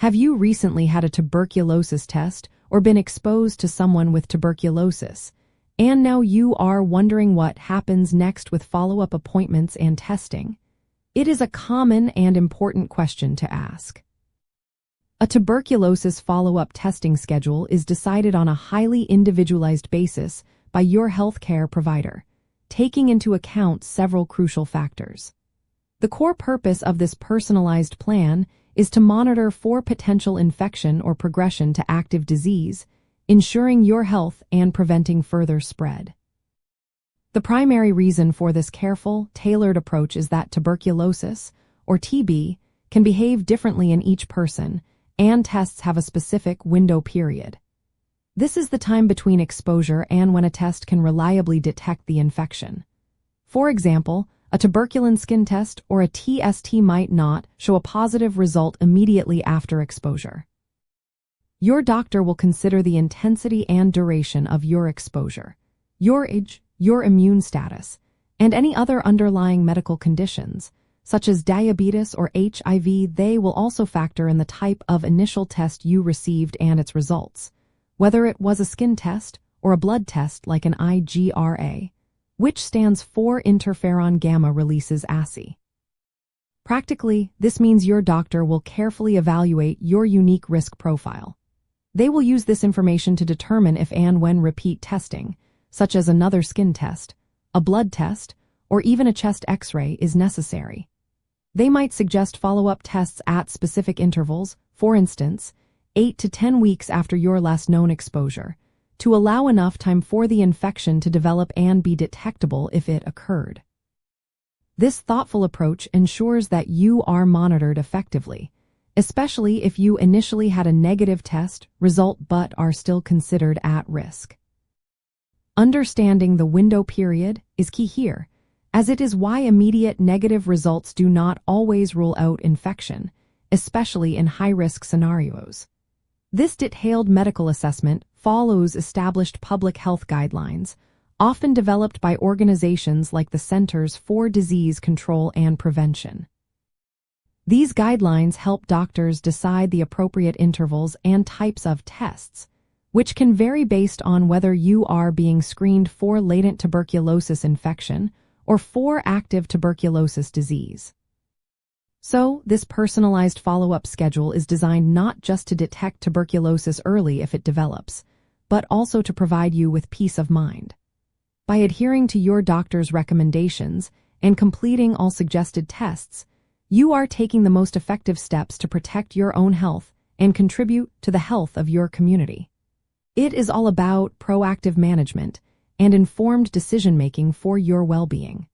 Have you recently had a tuberculosis test or been exposed to someone with tuberculosis? And now you are wondering what happens next with follow-up appointments and testing? It is a common and important question to ask. A tuberculosis follow-up testing schedule is decided on a highly individualized basis by your healthcare provider, taking into account several crucial factors. The core purpose of this personalized plan is to monitor for potential infection or progression to active disease, ensuring your health and preventing further spread. The primary reason for this careful, tailored approach is that tuberculosis, or TB, can behave differently in each person, and tests have a specific window period. This is the time between exposure and when a test can reliably detect the infection. For example, a tuberculin skin test or a TST might not show a positive result immediately after exposure. Your doctor will consider the intensity and duration of your exposure, your age, your immune status, and any other underlying medical conditions, such as diabetes or HIV. They will also factor in the type of initial test you received and its results, whether it was a skin test or a blood test like an IGRA, which stands for interferon gamma releases assay. Practically, this means your doctor will carefully evaluate your unique risk profile. They will use this information to determine if and when repeat testing, such as another skin test, a blood test, or even a chest X-ray, is necessary. They might suggest follow-up tests at specific intervals, for instance, 8 to 10 weeks after your last known exposure, to allow enough time for the infection to develop and be detectable if it occurred. This thoughtful approach ensures that you are monitored effectively, especially if you initially had a negative test result but are still considered at risk. Understanding the window period is key here, as it is why immediate negative results do not always rule out infection, especially in high-risk scenarios. This detailed medical assessment follows established public health guidelines, often developed by organizations like the Centers for Disease Control and Prevention. These guidelines help doctors decide the appropriate intervals and types of tests, which can vary based on whether you are being screened for latent tuberculosis infection or for active tuberculosis disease. So, this personalized follow-up schedule is designed not just to detect tuberculosis early if it develops, but also to provide you with peace of mind. By adhering to your doctor's recommendations and completing all suggested tests, you are taking the most effective steps to protect your own health and contribute to the health of your community. It is all about proactive management and informed decision-making for your well-being.